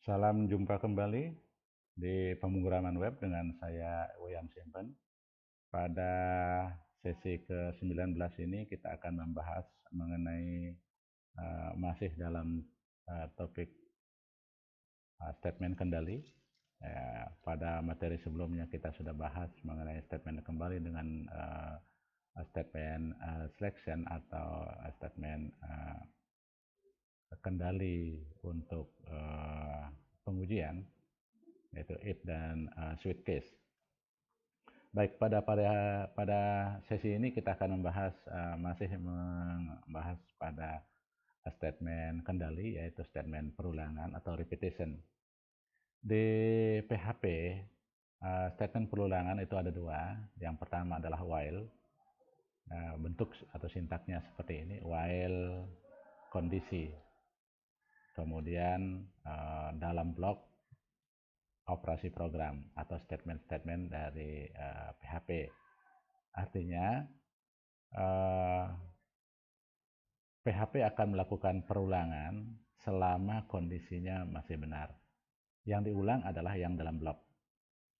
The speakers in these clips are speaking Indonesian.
Salam jumpa kembali di pemrograman web dengan saya Wayan Simpen. Pada sesi ke-19 ini kita akan membahas mengenai masih dalam topik statement kendali. Pada materi sebelumnya kita sudah bahas mengenai statement kembali dengan statement selection atau statement kendali untuk pengujian, yaitu if dan switch case. Baik, pada sesi ini kita akan masih membahas pada statement kendali, yaitu statement perulangan atau repetition. Di PHP, statement perulangan itu ada dua. Yang pertama adalah while. Bentuk atau sintaknya seperti ini, while kondisi. Kemudian dalam blok operasi program atau statement-statement dari PHP. Artinya PHP akan melakukan perulangan selama kondisinya masih benar. Yang diulang adalah yang dalam blok.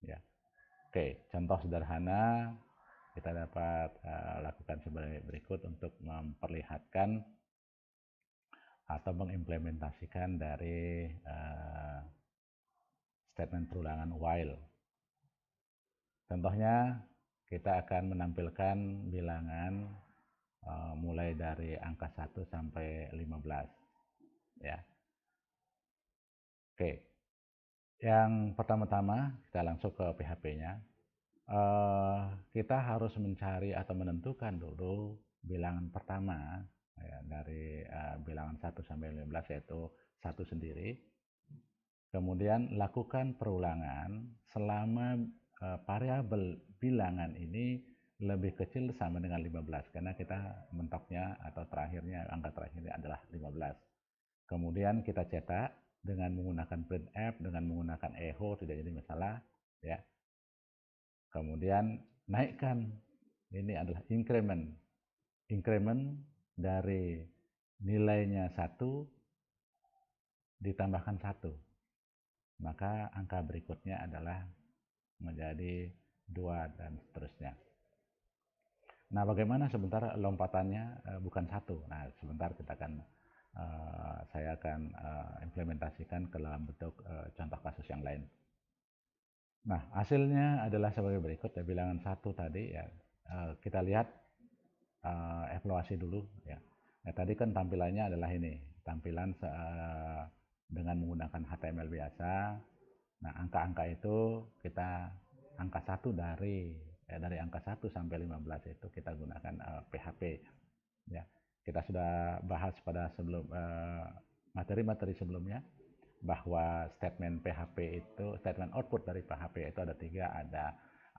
Ya. Oke, contoh sederhana kita dapat lakukan sebagai berikut untuk memperlihatkan atau mengimplementasikan dari statement perulangan while. Contohnya, kita akan menampilkan bilangan mulai dari angka 1 sampai 15. Ya. Oke. Yang pertama-tama, kita langsung ke PHP-nya. Kita harus mencari atau menentukan dulu bilangan pertama ya, dari bilangan 1 sampai 15, yaitu 1 sendiri. Kemudian lakukan perulangan selama variabel bilangan ini lebih kecil sama dengan 15, karena kita mentoknya atau terakhirnya, angka terakhirnya adalah 15. Kemudian kita cetak dengan menggunakan printf, dengan menggunakan echo, tidak jadi masalah. Ya. Kemudian naikkan, ini adalah increment. Increment dari nilainya 1 ditambahkan 1. Maka angka berikutnya adalah menjadi 2 dan seterusnya. Nah, bagaimana sebentar lompatannya bukan 1? Nah, sebentar saya akan implementasikan ke dalam bentuk contoh kasus yang lain. Nah, hasilnya adalah sebagai berikut ya, bilangan 1 tadi ya. Kita lihat evaluasi dulu ya. Nah, tadi kan tampilannya adalah ini, tampilan dengan menggunakan HTML biasa. Nah, angka-angka itu kita angka 1 dari angka 1 sampai 15 itu kita gunakan PHP ya. Kita sudah bahas pada materi-materi sebelumnya bahwa statement PHP itu, statement output dari PHP itu ada 3,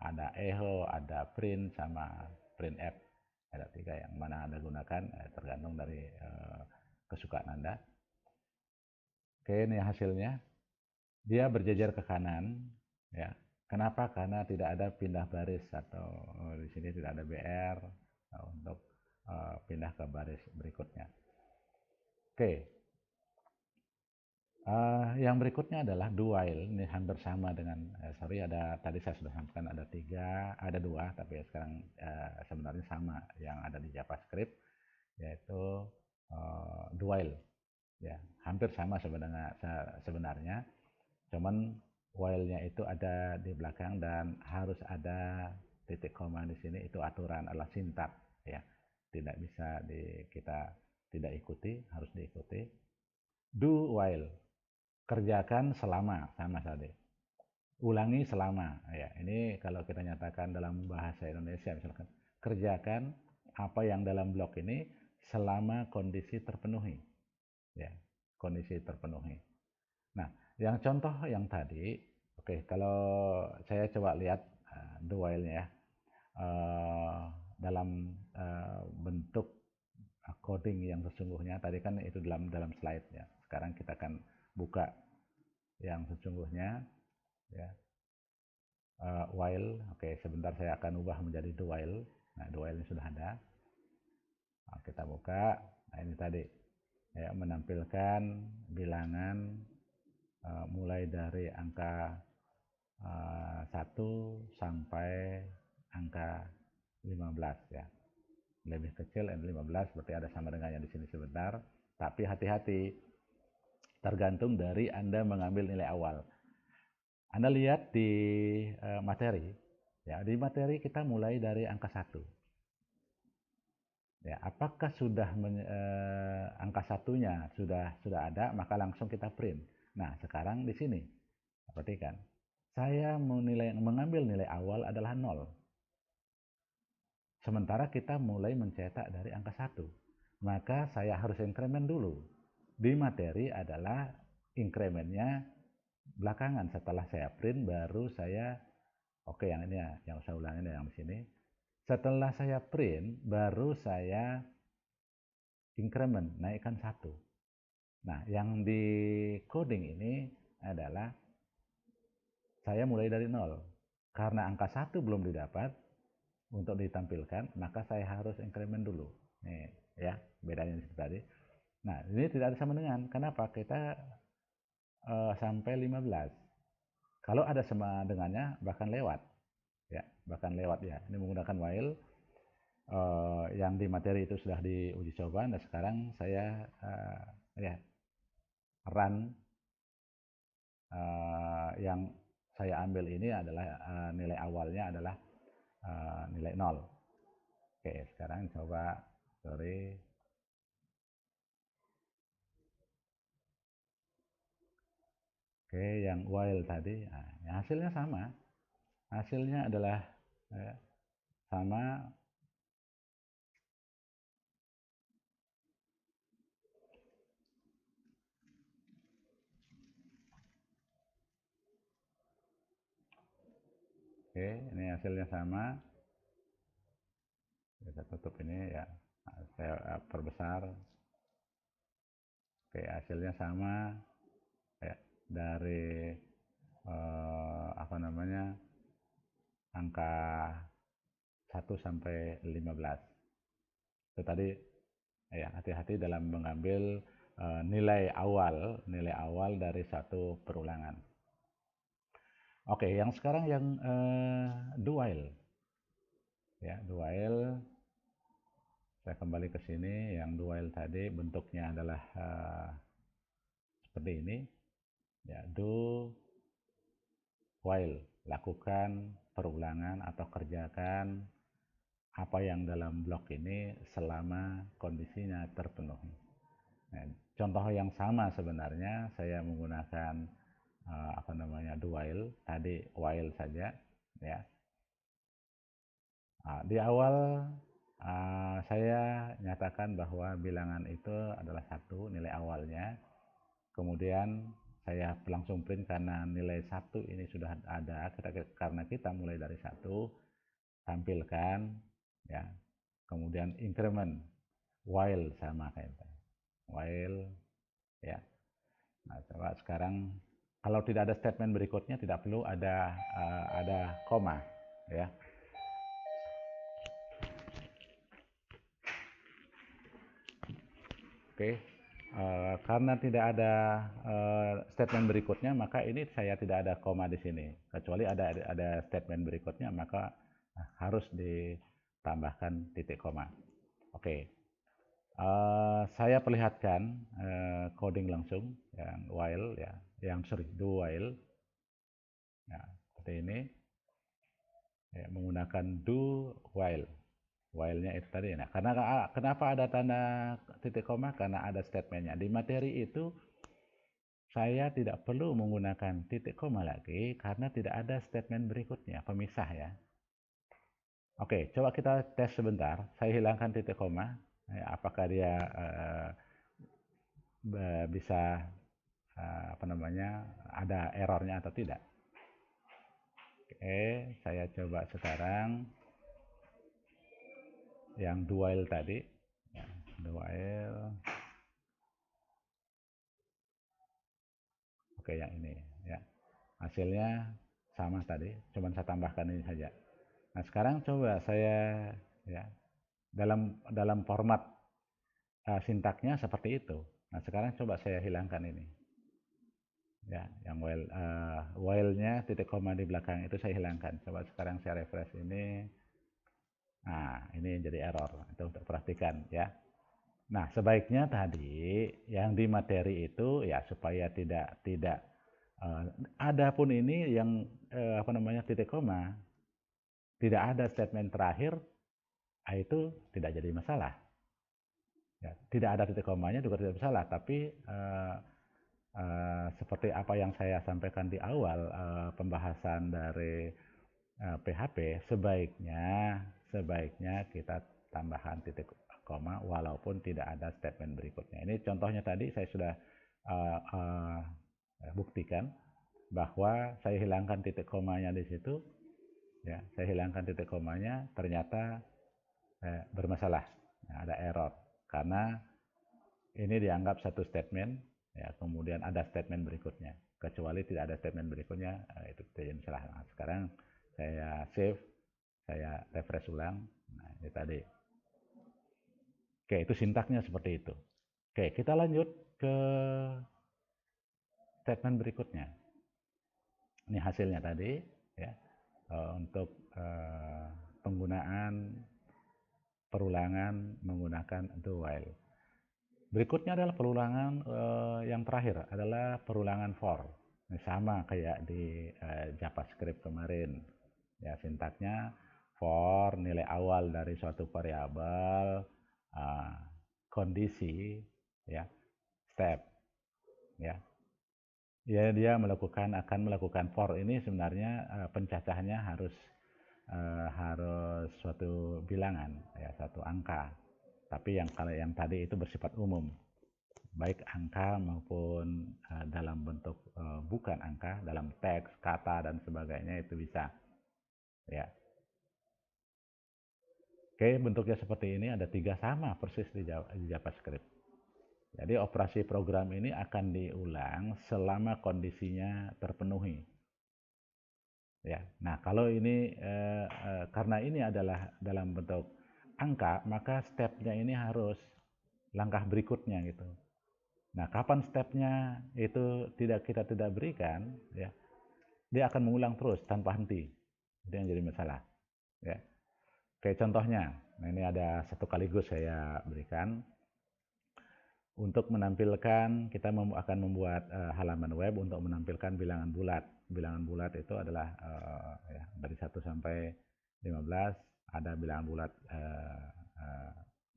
ada echo, ada print, sama printf. Ada 3 yang mana Anda gunakan tergantung dari kesukaan Anda. Oke, ini hasilnya. Dia berjejer ke kanan ya. Kenapa? Karena tidak ada pindah baris, atau di sini tidak ada BR untuk pindah ke baris berikutnya. Oke. Yang berikutnya adalah do while. Ini hampir sama dengan tadi saya sudah sampaikan ada 3, ada 2, tapi sekarang sebenarnya sama yang ada di JavaScript, yaitu do while. Ya, hampir sama sebenarnya. Cuman while-nya itu ada di belakang dan harus ada titik koma di sini, itu aturan, adalah sintak ya. Tidak bisa kita tidak ikuti, harus diikuti. Do while, kerjakan selama, sama tadi. Ulangi selama ya. Ini kalau kita nyatakan dalam bahasa Indonesia, misalkan kerjakan apa yang dalam blok ini selama kondisi terpenuhi. Ya, kondisi terpenuhi. Nah, yang contoh yang tadi, oke, kalau saya coba lihat do while-nya ya, dalam bentuk coding yang sesungguhnya, tadi kan itu dalam slide-nya. Sekarang kita akan buka yang sesungguhnya ya. While, oke, sebentar saya akan ubah menjadi do while. Nah, do while ini sudah ada. Nah, kita buka. Nah, ini tadi ya, menampilkan bilangan mulai dari angka 1 sampai angka 15 ya. Lebih kecil 15 berarti ada sama dengannya di sini sebentar, tapi hati-hati, tergantung dari Anda mengambil nilai awal. Anda lihat di materi, ya di materi kita mulai dari angka 1. Ya, apakah sudah angka satunya sudah ada, maka langsung kita print. Nah, sekarang di sini, perhatikan, saya mengambil nilai awal adalah 0. Sementara kita mulai mencetak dari angka 1. Maka saya harus increment dulu. Di materi adalah incrementnya belakangan. Setelah saya print, baru saya, oke yang ini ya, yang saya ulangi yang di sini. Setelah saya print, baru saya increment, naikkan 1. Nah, yang di coding ini adalah saya mulai dari 0. Karena angka 1 belum didapat, untuk ditampilkan, maka saya harus increment dulu. Nih, ya, bedanya seperti tadi. Nah, ini tidak ada sama dengan. Kenapa? Kita sampai 15. Kalau ada sama dengannya, bahkan lewat. Ya, bahkan lewat ya. Ini menggunakan while. Yang di materi itu sudah diuji coba. Nah, sekarang saya ya run. Yang saya ambil ini adalah nilai awalnya adalah nilai 0. Oke, sekarang coba, sorry. Oke, yang while tadi, nah, hasilnya sama. Hasilnya adalah sama. Oke, ini hasilnya sama. Saya tutup ini ya, saya perbesar. Oke, hasilnya sama ya, dari angka 1 sampai 15. Itu tadi ya, hati-hati dalam mengambil nilai awal dari satu perulangan. Oke, yang sekarang yang do while. Ya, do while. Saya kembali ke sini, yang do while tadi bentuknya adalah seperti ini. Ya, do while, lakukan perulangan atau kerjakan apa yang dalam blok ini selama kondisinya terpenuhi. Nah, contoh yang sama sebenarnya saya menggunakan do while, tadi while saja ya. Di awal saya nyatakan bahwa bilangan itu adalah 1 nilai awalnya. Kemudian saya langsung print karena nilai 1 ini sudah ada, karena kita mulai dari 1, tampilkan ya. Kemudian increment, while sama kayak itu. While ya. Nah, coba sekarang kalau tidak ada statement berikutnya tidak perlu ada koma ya. Oke, karena tidak ada statement berikutnya, maka ini saya tidak ada koma di sini. Kecuali ada statement berikutnya, maka harus ditambahkan titik koma. Oke, saya perlihatkan coding langsung yang while ya, do while. Ya, seperti ini. Ya, menggunakan do while. While-nya itu tadi. Nah, karena kenapa ada tanda titik koma? Karena ada statementnya. Di materi itu saya tidak perlu menggunakan titik koma lagi karena tidak ada statement berikutnya, pemisah ya. Oke, coba kita tes sebentar. Saya hilangkan titik koma. Apakah dia bisa ada errornya atau tidak? Oke, saya coba sekarang yang do while tadi ya, do while. Oke, yang ini ya, hasilnya sama tadi, cuman saya tambahkan ini saja. Nah, sekarang coba saya ya, dalam format sintaknya seperti itu. Nah, sekarang coba saya hilangkan ini ya, yang while-nya titik koma di belakang itu saya hilangkan. Coba sekarang saya refresh ini. Nah, ini jadi error. Itu untuk perhatikan ya. Nah, sebaiknya tadi yang di materi itu ya supaya tidak ada pun ini yang apa namanya titik koma, tidak ada statement terakhir, itu tidak jadi masalah. Ya, tidak ada titik komanya juga tidak masalah, tapi seperti apa yang saya sampaikan di awal pembahasan dari PHP, sebaiknya kita tambahan titik koma walaupun tidak ada statement berikutnya. Ini contohnya tadi saya sudah uh, uh, buktikan bahwa saya hilangkan titik komanya di situ, ya, saya hilangkan titik komanya, ternyata bermasalah, ada error karena ini dianggap satu statement, ya, kemudian ada statement berikutnya. Kecuali tidak ada statement berikutnya, itu tidak masalah. Nah, sekarang saya save, saya refresh ulang. Nah, ini tadi. Oke, itu sintaknya seperti itu. Oke, kita lanjut ke statement berikutnya. Ini hasilnya tadi, ya, untuk penggunaan perulangan menggunakan do while. Berikutnya adalah perulangan yang terakhir adalah perulangan for. Ini sama kayak di JavaScript kemarin. Ya, sintaknya for nilai awal dari suatu variabel, kondisi, ya, step, ya. Ya, dia akan melakukan for ini sebenarnya pencacahannya harus suatu bilangan, ya, satu angka. Tapi kalau yang tadi itu bersifat umum, baik angka maupun dalam bentuk bukan angka, dalam teks, kata dan sebagainya itu bisa. Ya. Oke, bentuknya seperti ini, ada 3 sama persis di JavaScript. Jadi operasi program ini akan diulang selama kondisinya terpenuhi. Ya. Nah, kalau ini karena ini adalah dalam bentuk angka, maka stepnya ini harus langkah berikutnya gitu. Nah, kapan stepnya itu kita tidak berikan, ya, dia akan mengulang terus tanpa henti. Itu yang jadi masalah. Ya. Kayak contohnya, nah ini ada satu kaligus saya berikan. Untuk menampilkan, kita akan membuat halaman web untuk menampilkan bilangan bulat. Bilangan bulat itu adalah ya, dari 1 sampai 15, ada bilangan bulat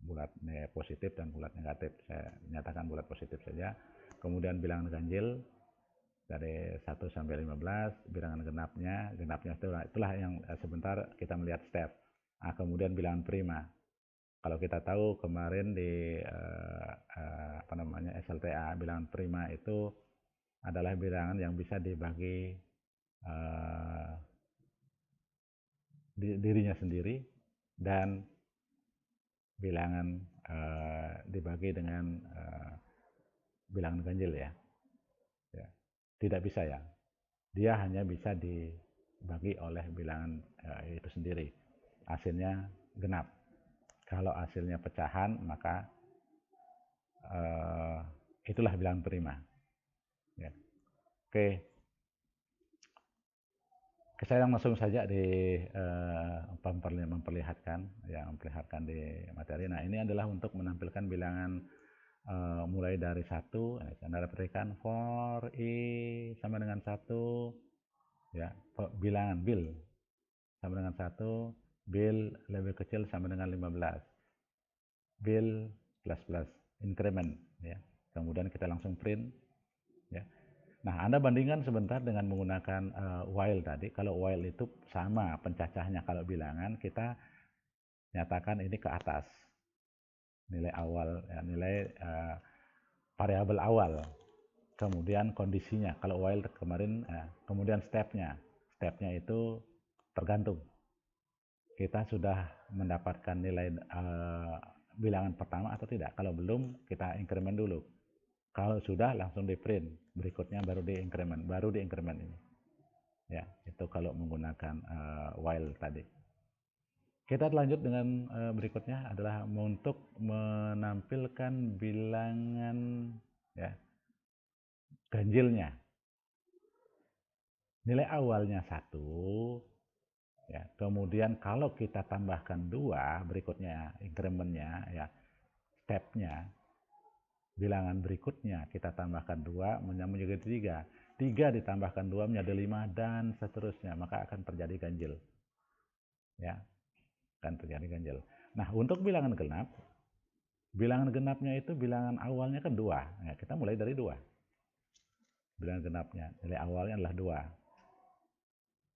bulat positif dan bulat negatif. Saya nyatakan bulat positif saja. Kemudian bilangan ganjil dari 1 sampai 15, bilangan genapnya itulah yang sebentar kita melihat step. Nah, kemudian bilangan prima. Kalau kita tahu kemarin di apa namanya SLTA, bilangan prima itu adalah bilangan yang bisa dibagi dirinya sendiri dan bilangan dibagi dengan bilangan ganjil, ya. Ya. Tidak bisa, ya. Dia hanya bisa dibagi oleh bilangan itu sendiri. Hasilnya genap. Kalau hasilnya pecahan, maka itulah bilangan prima. Ya. Oke, saya langsung saja di memperlihatkan di materi. Nah, ini adalah untuk menampilkan bilangan mulai dari 1. Anda perhatikan for i sama dengan 1, ya, bilangan bill sama dengan 1, bill lebih kecil sama dengan 15, bill plus plus increment, ya. Kemudian kita langsung print, ya. Nah, Anda bandingkan sebentar dengan menggunakan while tadi. Kalau while itu sama pencacahnya, kalau bilangan kita nyatakan ini ke atas nilai awal, ya, nilai variabel awal, kemudian kondisinya. Kalau while kemarin kemudian stepnya itu tergantung kita sudah mendapatkan nilai bilangan pertama atau tidak. Kalau belum, kita increment dulu. Kalau sudah, langsung di print, berikutnya baru di increment ini, ya. Itu kalau menggunakan while tadi. Kita lanjut dengan berikutnya adalah untuk menampilkan bilangan, ya, ganjilnya. nilai awalnya 1, ya. Kemudian kalau kita tambahkan 2 berikutnya, increment-nya ya, step-nya, bilangan berikutnya kita tambahkan 2 menjadi 3. 3 ditambahkan 2 menjadi 5 dan seterusnya, maka akan terjadi ganjil. Ya, akan terjadi ganjil. Nah, untuk bilangan genapnya itu bilangan awalnya kan 2. Ya, kita mulai dari 2. Bilangan genapnya, nilai awalnya adalah 2.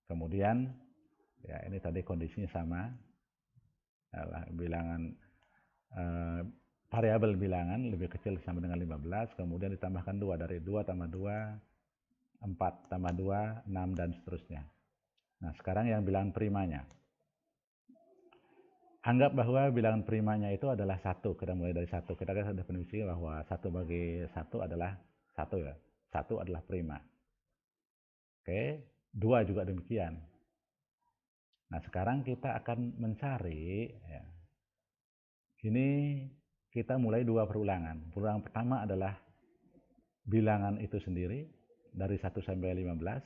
Kemudian ya ini tadi kondisinya sama, adalah bilangan variabel bilangan lebih kecil sama dengan 15, kemudian ditambahkan 2, dari 2 tambah 2, 4 tambah 2, 6 dan seterusnya. Nah, sekarang yang bilangan primanya. Anggap bahwa bilangan primanya itu adalah 1. Kita mulai dari 1. Kita kan sudah definisi bahwa 1 bagi 1 adalah 1 ya. 1 adalah prima. Oke, 2 juga demikian. Nah, sekarang kita akan mencari ya, ini kita mulai 2 perulangan. Perulangan pertama adalah bilangan itu sendiri dari 1 sampai 15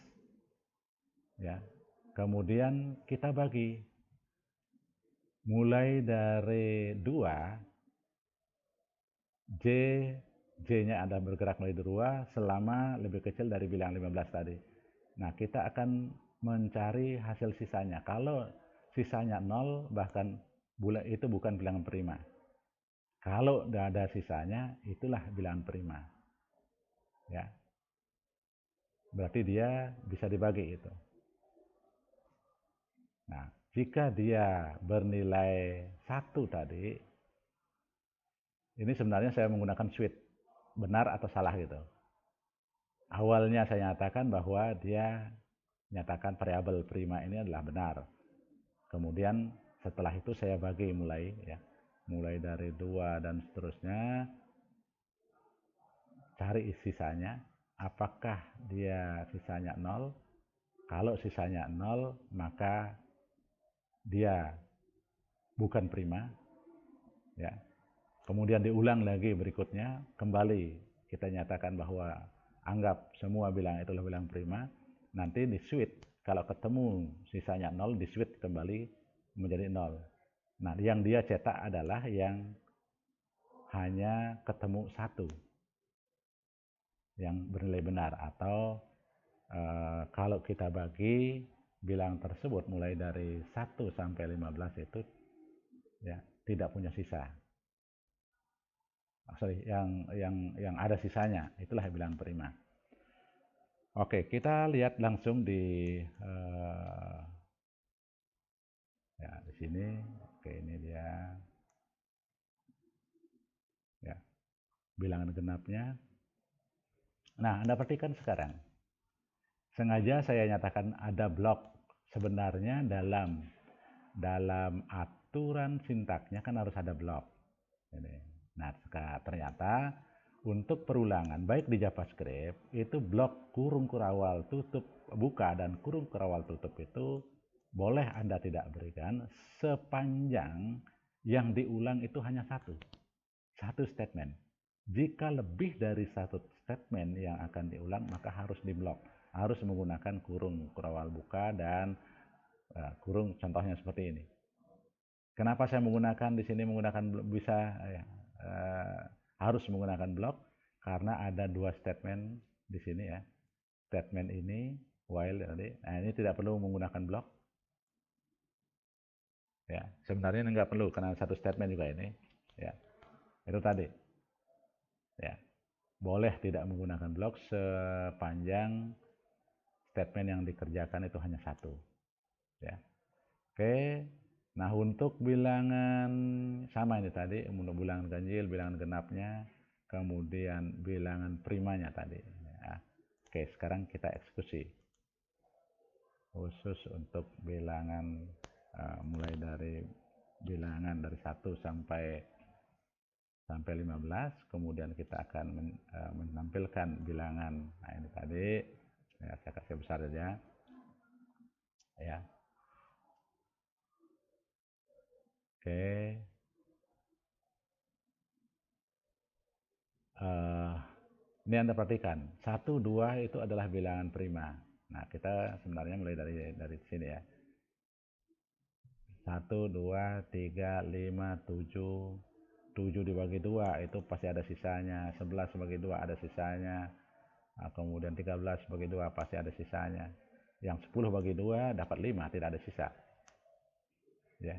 ya. Kemudian kita bagi mulai dari 2, J-nya ada bergerak mulai 2 selama lebih kecil dari bilangan 15 tadi. Nah, kita akan mencari hasil sisanya. Kalau sisanya 0, bahkan itu bukan bilangan prima. Kalau tidak ada sisanya, itulah bilangan prima. Ya. Berarti dia bisa dibagi itu. Nah, jika dia bernilai 1 tadi, ini sebenarnya saya menggunakan switch, benar atau salah gitu. Awalnya saya nyatakan bahwa dia nyatakan variabel prima ini adalah benar. Kemudian setelah itu saya bagi mulai dari 2 dan seterusnya, cari sisanya, apakah dia sisanya 0. Kalau sisanya 0, maka dia bukan prima ya. Kemudian diulang lagi berikutnya, kembali kita nyatakan bahwa anggap semua bilangan itulah bilangan prima. Nanti di switch, kalau ketemu sisanya 0, di switch kembali menjadi 0. Nah, yang dia cetak adalah yang hanya ketemu 1 yang bernilai benar, atau kalau kita bagi bilangan tersebut mulai dari 1 sampai 15 itu ya tidak punya sisa. Yang ada sisanya, itulah bilangan prima. Oke, kita lihat langsung di ya di sini. Oke, ini dia ya bilangan genapnya. Nah, Anda perhatikan sekarang. Sengaja saya nyatakan ada blok. Sebenarnya dalam aturan sintaksnya kan harus ada blok. Ini. Nah, ternyata untuk perulangan baik di JavaScript itu blok kurung kurawal tutup buka dan kurung kurawal tutup itu boleh Anda tidak berikan sepanjang yang diulang itu hanya satu statement. Jika lebih dari satu statement yang akan diulang, maka harus diblok, harus menggunakan kurung kurawal buka dan kurung, contohnya seperti ini. Kenapa saya menggunakan di sini harus menggunakan blok? Karena ada 2 statement di sini ya. Statement ini while tadi. Nah, ini tidak perlu menggunakan blok. Ya, sebenarnya nggak perlu karena 1 statement juga ini. Ya, itu tadi. Ya, boleh tidak menggunakan blok sepanjang statement yang dikerjakan itu hanya 1. Ya, oke. Nah, untuk bilangan sama ini tadi, untuk bilangan ganjil, bilangan genapnya, kemudian bilangan primanya tadi. Ya. Oke, sekarang kita eksekusi. Khusus untuk bilangan mulai dari bilangan dari 1 sampai 15, kemudian kita akan menampilkan bilangan. Nah, ini tadi ya, saya kasih besar saja. Ya. Oke. Ini Anda perhatikan, 1, 2 itu adalah bilangan prima. Nah, kita sebenarnya mulai dari sini ya. 1, 2, 3, 5, 7. 7 dibagi 2 itu pasti ada sisanya. 11 bagi 2 ada sisanya. Nah, kemudian 13 bagi 2 pasti ada sisanya. Yang 10 bagi 2 dapat 5, tidak ada sisa. Ya.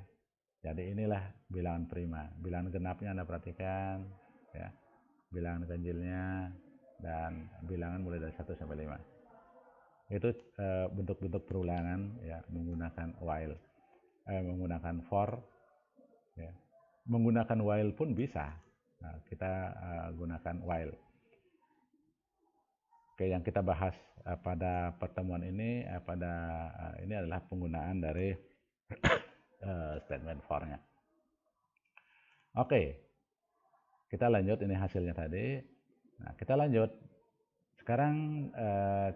Jadi inilah bilangan prima. Bilangan genapnya Anda perhatikan, ya. Bilangan ganjilnya dan bilangan mulai dari 1 sampai 5. Itu bentuk-bentuk perulangan ya menggunakan while, menggunakan for, ya. Menggunakan while pun bisa. Nah, kita gunakan while. Oke, yang kita bahas pada pertemuan ini ini adalah penggunaan dari statement for-nya. Oke, kita lanjut, ini hasilnya tadi. Nah, kita lanjut. Sekarang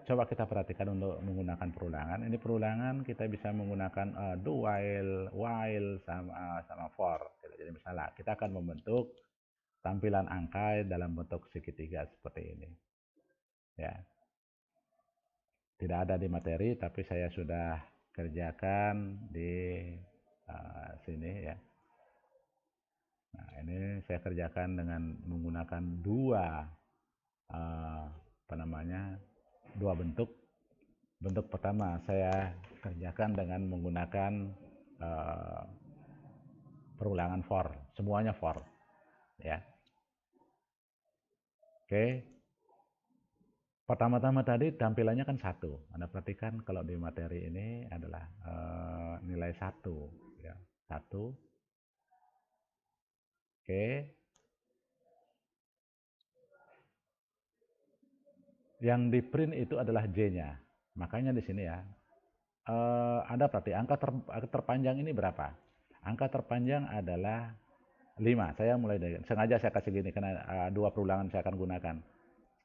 coba kita perhatikan untuk menggunakan perulangan. Ini perulangan kita bisa menggunakan do while sama for. Jadi misalnya kita akan membentuk tampilan angka dalam bentuk segitiga seperti ini. Ya. Tidak ada di materi, tapi saya sudah kerjakan di sini ya. Nah, ini saya kerjakan dengan menggunakan dua dua bentuk. Bentuk pertama saya kerjakan dengan menggunakan perulangan for, semuanya for, ya. Oke. Pertama-tama tadi tampilannya kan 1. Anda perhatikan kalau di materi ini adalah nilai 1, ya. 1. Oke. Yang di print itu adalah J-nya. Makanya di sini ya, Anda perhati angka terpanjang ini berapa? Angka terpanjang adalah 5. Saya mulai dari, sengaja saya kasih gini karena dua perulangan saya akan gunakan.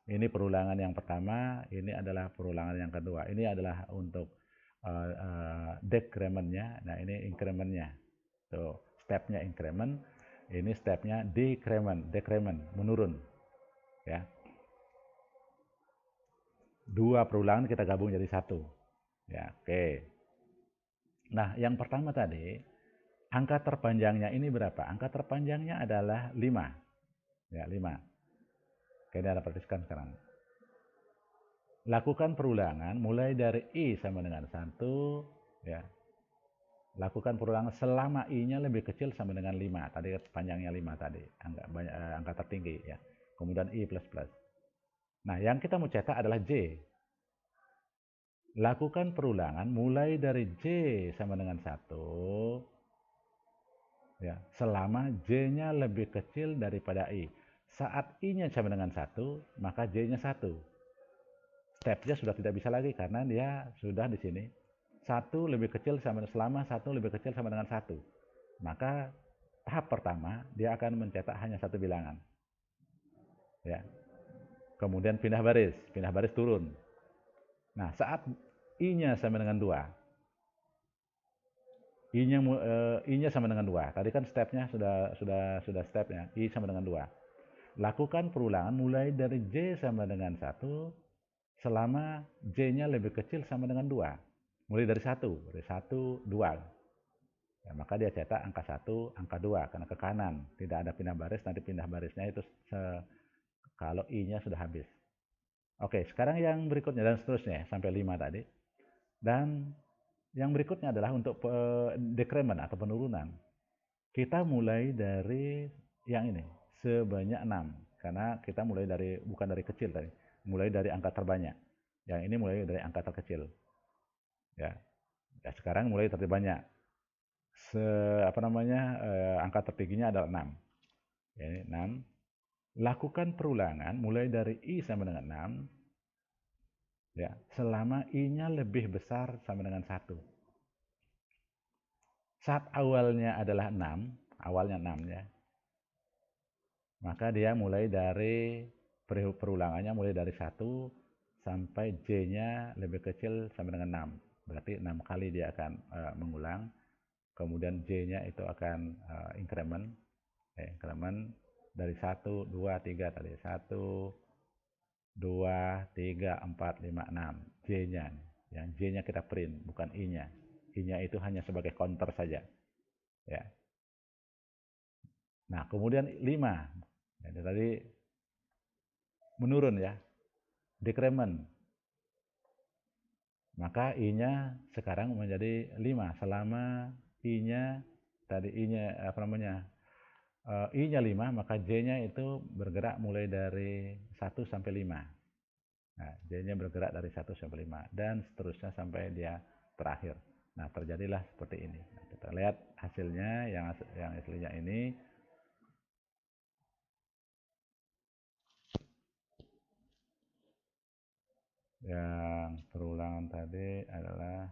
Ini perulangan yang pertama, ini adalah perulangan yang kedua. Ini adalah untuk decrementnya. Nah, ini incrementnya. Tuh, stepnya increment, ini stepnya decrement, menurun. Ya. Dua perulangan kita gabung jadi 1. Ya, oke. Nah, yang pertama tadi, angka terpanjangnya ini berapa? Angka terpanjangnya adalah 5. Ya, 5. Oke, Anda perhatikan sekarang. Lakukan perulangan mulai dari I sama dengan 1, ya. Lakukan perulangan selama I-nya lebih kecil sama dengan 5. Tadi panjangnya 5 tadi, angka tertinggi ya. Kemudian I plus plus. Nah, yang kita mau cetak adalah J. Lakukan perulangan mulai dari J sama dengan 1, ya, selama J-nya lebih kecil daripada I. Saat I-nya sama dengan 1, maka J-nya 1. Stepnya sudah tidak bisa lagi karena dia sudah di sini. 1 lebih kecil selama 1 lebih kecil sama dengan 1. Maka tahap pertama dia akan mencetak hanya 1 bilangan. Ya. Kemudian pindah baris turun. Nah, saat I-nya sama dengan 2. I-nya sama dengan 2. Tadi kan stepnya sudah stepnya. I sama dengan 2. Lakukan perulangan mulai dari J sama dengan 1 selama J-nya lebih kecil sama dengan 2. Mulai dari 1, 2. Ya, maka dia cetak angka 1, angka 2 karena ke kanan. Tidak ada pindah baris, nanti pindah barisnya itu kalau I-nya sudah habis. Oke, sekarang yang berikutnya dan seterusnya sampai 5 tadi. Dan yang berikutnya adalah untuk decrement atau penurunan. Kita mulai dari yang ini, sebanyak 6. Karena kita mulai dari, bukan dari kecil tadi, mulai dari angka terbanyak. Yang ini mulai dari angka terkecil. Ya, sekarang mulai terbanyak. Angka tertingginya adalah 6. Ya, ini 6. Lakukan perulangan mulai dari I sama dengan 6. Ya, selama I-nya lebih besar sama dengan 1. Saat awalnya adalah 6, awalnya 6 ya. Maka dia mulai dari perulangannya mulai dari 1 sampai J-nya lebih kecil sama dengan 6. Berarti 6 kali dia akan mengulang. Kemudian J-nya itu akan increment. Increment dari 1, 2, 3 tadi. 1, 2, 3, 4, 5, 6. J-nya. Yang J-nya kita print, bukan I-nya. I-nya itu hanya sebagai counter saja. Ya. Nah, kemudian 5. Jadi tadi menurun ya, decrement. Maka I-nya sekarang menjadi 5 selama I-nya tadi I-nya apa namanya? I-nya 5, maka J-nya itu bergerak mulai dari 1 sampai 5. Nah, J-nya bergerak dari 1 sampai 5 dan seterusnya sampai dia terakhir. Nah, terjadilah seperti ini. Nah, kita lihat hasilnya yang aslinya ini. Yang perulangan tadi adalah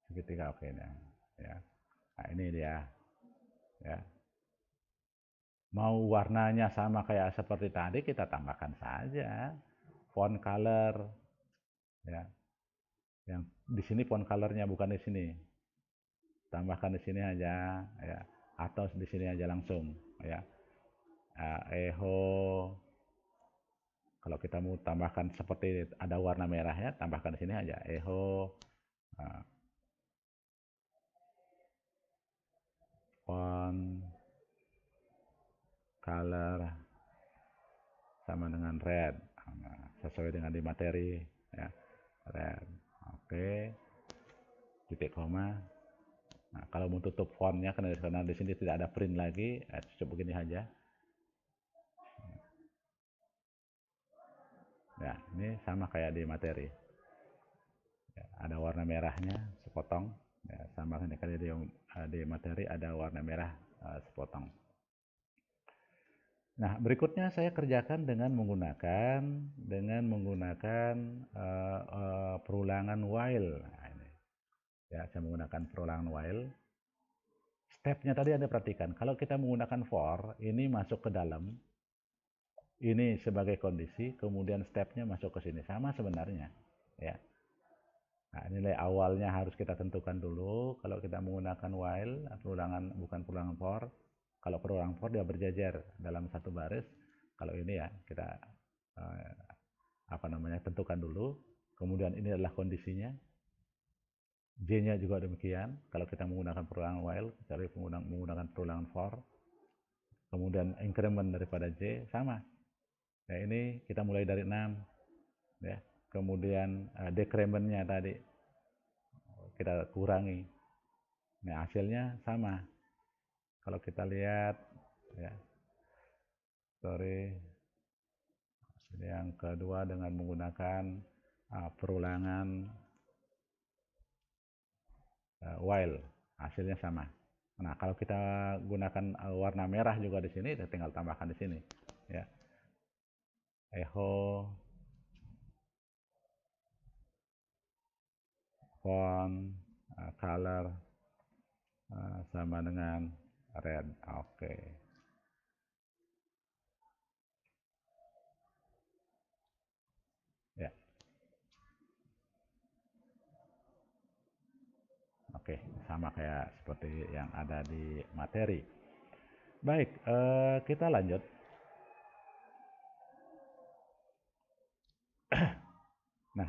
segitiga, oke ya. Nah, ini dia ya. Mau warnanya sama kayak seperti tadi, kita tambahkan saja font color ya. Yang di sini font colornya bukan di sini. Tambahkan di sini aja ya, atau di sini aja langsung ya. Eho, kalau kita mau tambahkan seperti ada warna merahnya, tambahkan di sini aja eho font color sama dengan red, sesuai dengan di materi ya, red. Oke, titik koma. Nah, kalau mau tutup fontnya karena di sini tidak ada print lagi, cukup begini aja. Ya, ini sama kayak di materi. Ya, ada warna merahnya sepotong. Ya, sama kayak di materi ada warna merah sepotong. Nah, berikutnya saya kerjakan dengan menggunakan perulangan while. Nah, ini. Ya, saya menggunakan perulangan while. Stepnya tadi Anda perhatikan. Kalau kita menggunakan for, ini masuk ke dalam. Ini sebagai kondisi, kemudian stepnya masuk ke sini. Sama sebenarnya. Ya. Nah, nilai awalnya harus kita tentukan dulu. Kalau kita menggunakan while, perulangan bukan perulangan for. Kalau perulangan for dia berjajar dalam satu baris. Kalau ini ya kita tentukan dulu. Kemudian ini adalah kondisinya. J-nya juga demikian. Kalau kita menggunakan perulangan while, cari menggunakan perulangan for. Kemudian increment daripada J sama. Nah, ini kita mulai dari 6 ya. Kemudian decrementnya tadi kita kurangi. Nah, hasilnya sama. Kalau kita lihat ya. Yang kedua dengan menggunakan perulangan while, hasilnya sama. Nah, kalau kita gunakan warna merah juga di sini, tinggal tambahkan di sini ya. Echo font color sama dengan red. Oke. Ya. Oke, sama kayak seperti yang ada di materi. Baik, kita lanjut. Nah,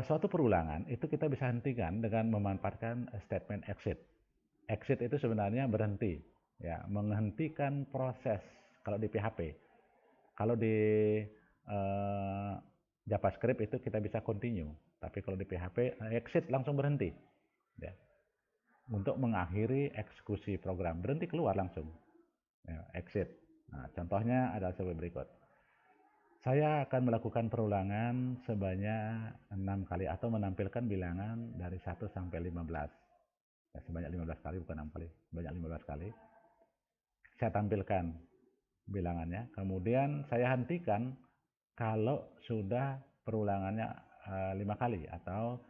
suatu perulangan itu kita bisa hentikan dengan memanfaatkan statement exit. Exit itu sebenarnya berhenti, ya, menghentikan proses kalau di PHP. Kalau di JavaScript itu kita bisa continue, tapi kalau di PHP exit langsung berhenti, ya, untuk mengakhiri eksekusi program, berhenti keluar langsung, ya, exit. Nah, contohnya adalah sebagai berikut. Saya akan melakukan perulangan sebanyak 6 kali atau menampilkan bilangan dari 1 sampai 15. Ya, sebanyak 15 kali, bukan 6 kali, sebanyak 15 kali. Saya tampilkan bilangannya, kemudian saya hentikan kalau sudah perulangannya 5 kali atau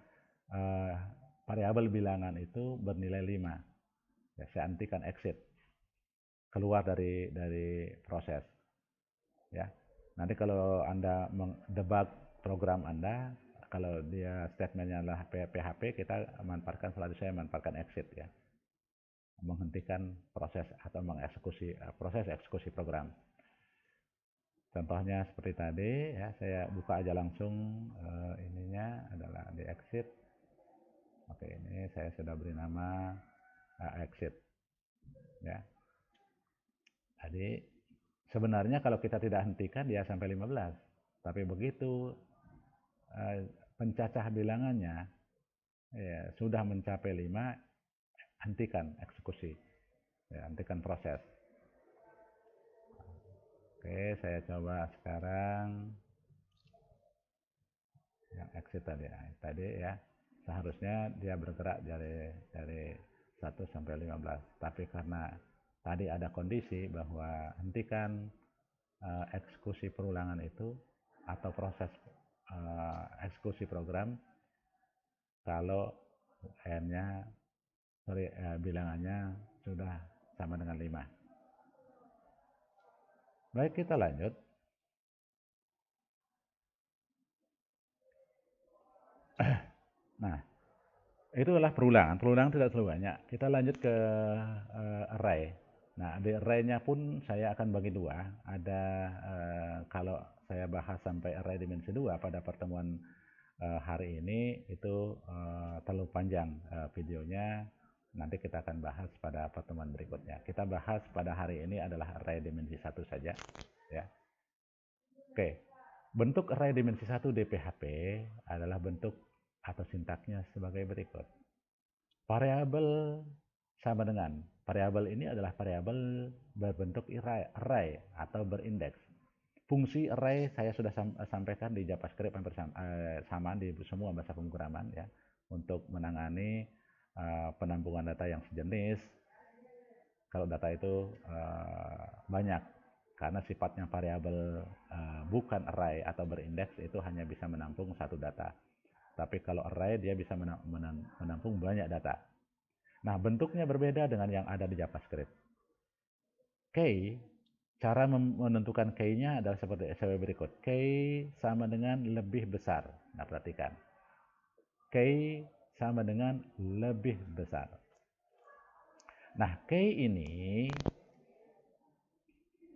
variabel bilangan itu bernilai 5. Ya, saya hentikan exit, keluar dari proses. Ya. Nanti kalau Anda mendebug program Anda, kalau dia statementnya adalah PHP, kita manfaatkan, selalu saya manfaatkan exit ya, menghentikan proses atau mengeksekusi proses eksekusi program. Contohnya seperti tadi ya, saya buka aja langsung ininya adalah di exit. Oke, ini saya sudah beri nama exit ya. Jadi sebenarnya kalau kita tidak hentikan dia sampai 15. Tapi begitu pencacah bilangannya ya, sudah mencapai 5, hentikan eksekusi. Ya, hentikan proses. Oke, saya coba sekarang yang exit tadi ya. Seharusnya dia bergerak dari 1 sampai 15. Tapi karena tadi ada kondisi bahwa hentikan eksekusi perulangan itu atau proses eksekusi program kalau n-nya bilangannya sudah sama dengan 5. Baik, kita lanjut. Nah, itu adalah perulangan. Perulangan tidak terlalu banyak. Kita lanjut ke array. Nah, di array-nya pun saya akan bagi dua. Ada kalau saya bahas sampai array dimensi 2 pada pertemuan hari ini itu terlalu panjang videonya. Nanti kita akan bahas pada pertemuan berikutnya. Kita bahas pada hari ini adalah array dimensi 1 saja, ya. Oke. Bentuk array dimensi 1 di PHP adalah bentuk atau sintaknya sebagai berikut. Variabel sama dengan, variabel ini adalah variabel berbentuk array atau berindeks. Fungsi array saya sudah sampaikan di JavaScript hampir sama di semua bahasa pemrograman ya, untuk menangani penampungan data yang sejenis. Kalau data itu banyak, karena sifatnya variabel bukan array atau berindeks, itu hanya bisa menampung satu data. Tapi kalau array dia bisa menampung banyak data. Nah, bentuknya berbeda dengan yang ada di JavaScript. Key, cara menentukan key-nya adalah seperti berikut. Key sama dengan lebih besar. Nah, perhatikan. Key sama dengan lebih besar. Nah, key ini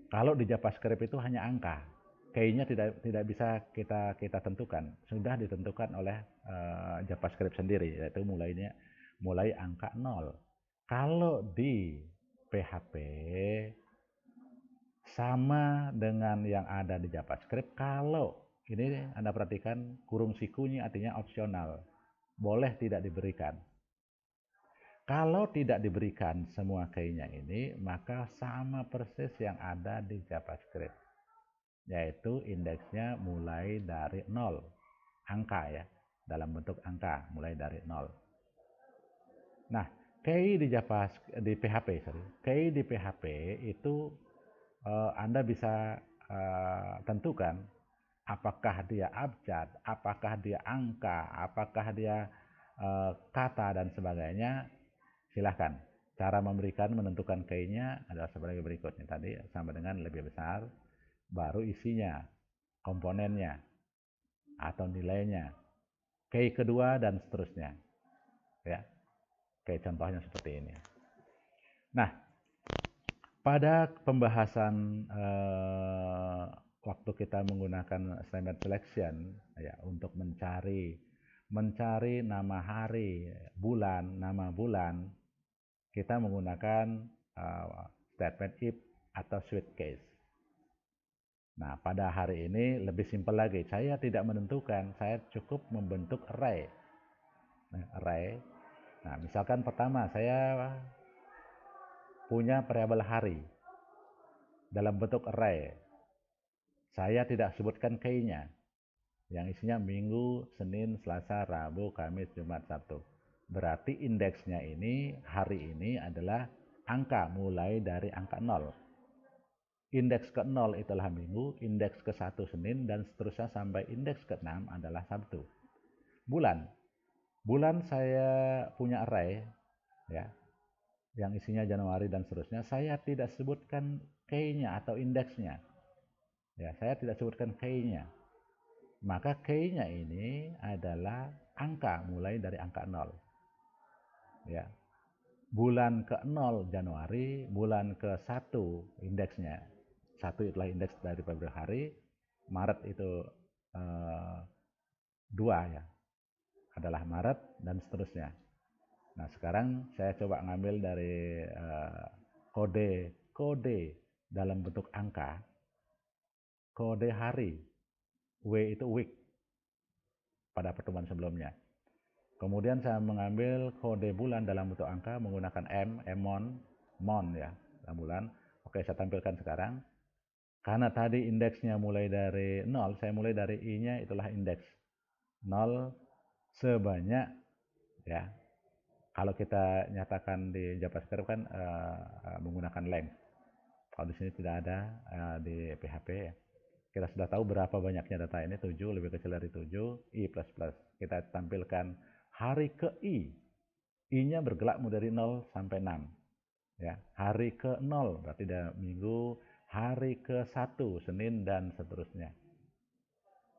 kalau di JavaScript itu hanya angka. Key-nya tidak bisa kita tentukan. Sudah ditentukan oleh JavaScript sendiri, yaitu mulai angka 0. Kalau di PHP sama dengan yang ada di JavaScript. Kalau ini Anda perhatikan kurung sikunya artinya opsional, boleh tidak diberikan. Kalau tidak diberikan semua key-nya ini, maka sama persis yang ada di JavaScript, yaitu indeksnya mulai dari 0, angka ya, dalam bentuk angka mulai dari 0. Nah, key di PHP, key di PHP itu Anda bisa tentukan apakah dia abjad, apakah dia angka, apakah dia kata dan sebagainya. Silahkan. Cara menentukan key-nya adalah sebagai berikutnya tadi, sama dengan lebih besar, baru isinya, komponennya, atau nilainya, key kedua dan seterusnya. Ya, kayak contohnya seperti ini. Nah, pada pembahasan waktu kita menggunakan standard selection ya untuk mencari nama hari, bulan, nama bulan, kita menggunakan statement if atau switch case. Nah, pada hari ini lebih simpel lagi. Saya tidak menentukan, saya cukup membentuk array. Array. Nah, misalkan pertama saya punya variabel hari dalam bentuk array. Saya tidak sebutkan key-nya, yang isinya Minggu, Senin, Selasa, Rabu, Kamis, Jumat, Sabtu. Berarti indeksnya ini, hari ini adalah angka mulai dari angka 0. Indeks ke-0 itulah Minggu, indeks ke-1 Senin, dan seterusnya sampai indeks ke-6 adalah Sabtu. Bulan. Bulan saya punya array ya, yang isinya Januari dan seterusnya. Saya tidak sebutkan key-nya atau indeksnya. Ya, saya tidak sebutkan key-nya. Maka key-nya ini adalah angka mulai dari angka 0. Ya. Bulan ke-0 Januari, bulan ke-1 indeksnya 1 itulah indeks dari Februari, Maret itu 2 ya, adalah Maret dan seterusnya. Nah, sekarang saya coba ngambil dari kode dalam bentuk angka, kode hari, W itu week pada pertemuan sebelumnya. Kemudian saya mengambil kode bulan dalam bentuk angka menggunakan mon ya, dalam bulan. Oke, saya tampilkan sekarang. Karena tadi indeksnya mulai dari 0, saya mulai dari I-nya itulah indeks. 0 sebanyak ya. Kalau kita nyatakan di JavaScript kan menggunakan length. Kalau di sini tidak ada di PHP ya. Kita sudah tahu berapa banyaknya data ini, 7 lebih kecil dari 7, I++. Kita tampilkan hari ke I. I-nya bergerak mulai dari 0 sampai 6. Ya, hari ke 0 berarti ada minggu, hari ke 1 Senin dan seterusnya.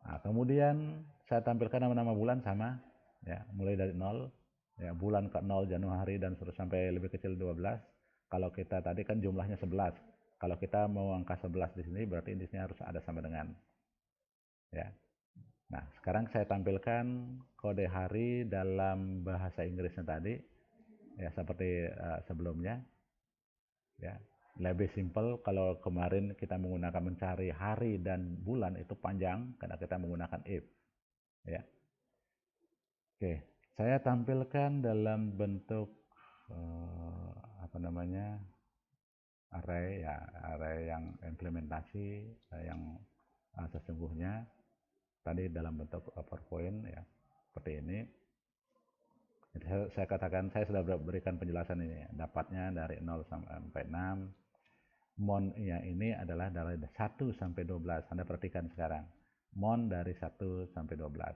Nah, kemudian saya tampilkan nama-nama bulan sama ya, mulai dari 0 ya, bulan ke 0 Januari dan terus sampai lebih kecil 12. Kalau kita tadi kan jumlahnya 11. Kalau kita mau angka 11 di sini berarti indeksnya harus ada sama dengan ya. Nah, sekarang saya tampilkan kode hari dalam bahasa Inggrisnya tadi ya, seperti sebelumnya ya. Lebih simple. Kalau kemarin kita menggunakan mencari hari dan bulan itu panjang karena kita menggunakan if ya. Oke, saya tampilkan dalam bentuk apa namanya, array ya, array yang implementasi yang sesungguhnya tadi dalam bentuk PowerPoint ya, seperti ini. Jadi saya katakan saya sudah berikan penjelasan ini, dapatnya dari 0 sampai 6. Mon-nya ini adalah dari 1 sampai 12. Anda perhatikan sekarang. Mon dari 1 sampai 12.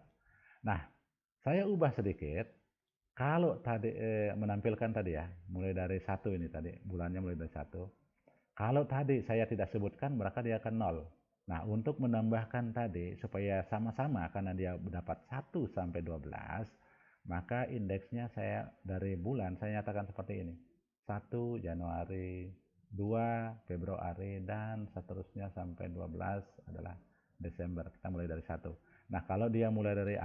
Nah, saya ubah sedikit. Kalau tadi menampilkan tadi ya, mulai dari 1 ini tadi, bulannya mulai dari 1. Kalau tadi saya tidak sebutkan, maka dia akan 0. Nah, untuk menambahkan tadi supaya sama-sama karena dia dapat 1 sampai 12, maka indeksnya saya dari bulan saya nyatakan seperti ini. 1 Januari, 2 Februari, dan seterusnya sampai 12 adalah Desember. Kita mulai dari 1. Nah, kalau dia mulai dari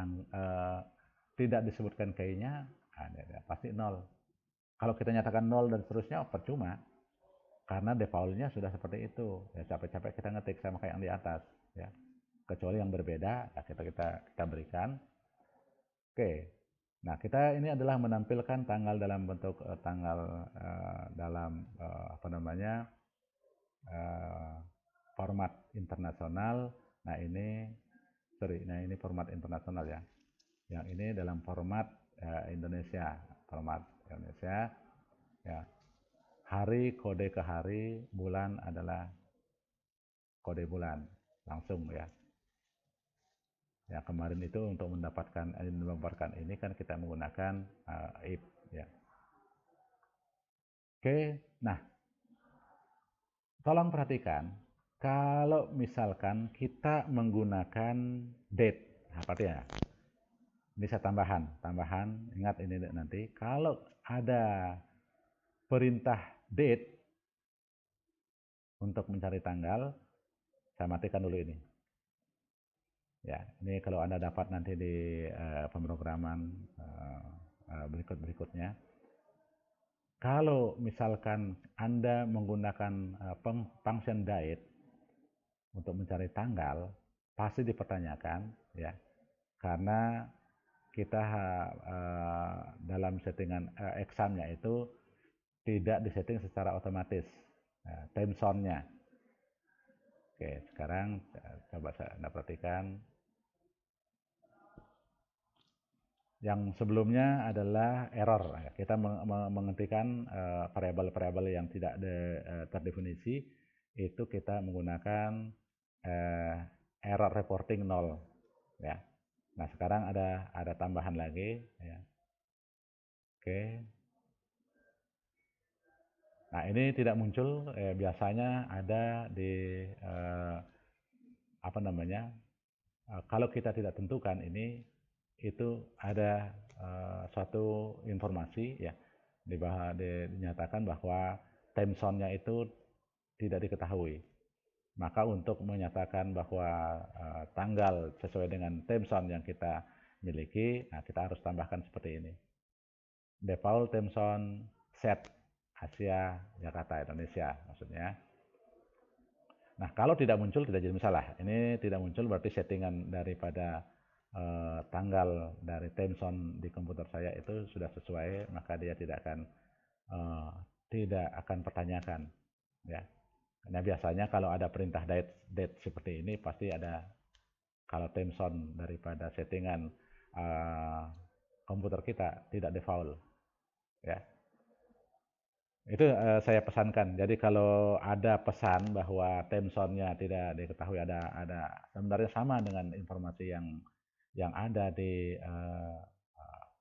tidak disebutkan kayaknya, pasti 0. Kalau kita nyatakan 0 dan seterusnya, percuma. Karena defaultnya sudah seperti itu. Ya, capek-capek kita ngetik sama kayak yang di atas. Ya. Kecuali yang berbeda, ya kita berikan. Oke. Nah, kita ini adalah menampilkan tanggal dalam bentuk tanggal dalam apa namanya, format internasional. Nah, ini format internasional ya. Yang ini dalam format Indonesia, format Indonesia ya. Hari kode ke hari, bulan adalah kode bulan langsung ya. Ya, kemarin itu untuk mendapatkan ini kan kita menggunakan if ya. Oke, nah tolong perhatikan kalau misalkan kita menggunakan date, apa ya? Bisa tambahan, ingat ini nanti kalau ada perintah date untuk mencari tanggal, saya matikan dulu ini. Ya, ini kalau Anda dapat nanti di pemrograman berikutnya. Kalau misalkan Anda menggunakan function date untuk mencari tanggal, pasti dipertanyakan ya, karena kita dalam settingan examnya itu tidak disetting secara otomatis time zone-nya. Oke, sekarang coba Anda perhatikan. Yang sebelumnya adalah error. Kita menghentikan variabel-variabel yang tidak terdefinisi, itu kita menggunakan error reporting 0. Ya. Nah, sekarang ada tambahan lagi. Ya. Oke. Nah, ini tidak muncul. Biasanya ada di apa namanya? Kalau kita tidak tentukan ini, itu ada suatu informasi ya dinyatakan bahwa time zone-nya itu tidak diketahui. Maka untuk menyatakan bahwa tanggal sesuai dengan time zone yang kita miliki, nah kita harus tambahkan seperti ini. Default time zone set Asia, Jakarta, Indonesia maksudnya. Nah, kalau tidak muncul tidak jadi masalah. Ini tidak muncul berarti settingan daripada tanggal dari time zone di komputer saya itu sudah sesuai, maka dia uh, tidak akan pertanyakan, ya. Nah, biasanya kalau ada perintah date seperti ini pasti ada, kalau time zone daripada settingan komputer kita tidak default, ya. Itu saya pesankan. Jadi kalau ada pesan bahwa time zone-nya tidak diketahui, ada sebenarnya sama dengan informasi yang ada di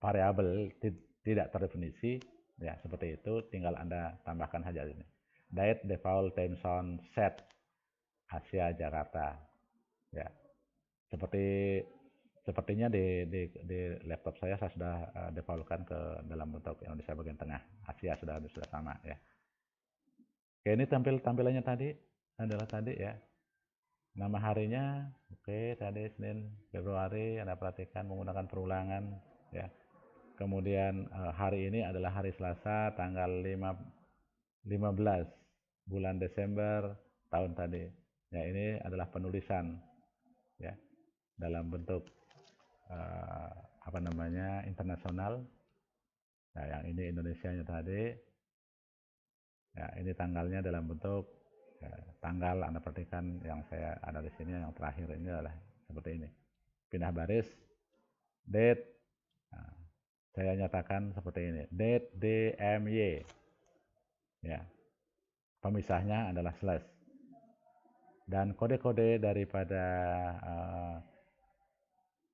variabel tidak terdefinisi, ya seperti itu. Tinggal Anda tambahkan saja ini. Date default time zone set Asia Jakarta, ya. Sepertinya di laptop saya sudah defaultkan ke dalam bentuk Indonesia bagian tengah, Asia sudah sama, ya. Oke, ini tampilannya tadi adalah tadi, ya. Nama harinya, oke, tadi Senin Februari, Anda perhatikan menggunakan perulangan, ya. Kemudian hari ini adalah hari Selasa, tanggal 15 bulan Desember tahun tadi. Ya, ini adalah penulisan, ya, dalam bentuk apa namanya, internasional. Nah, yang ini Indonesianya tadi. Ya, ini tanggalnya dalam bentuk ya, tanggal. Anda perhatikan yang saya ada di sini, yang terakhir ini adalah seperti ini. Pindah baris, date. Nah, saya nyatakan seperti ini, date DMY. Ya, pemisahnya adalah slash. Dan kode-kode daripada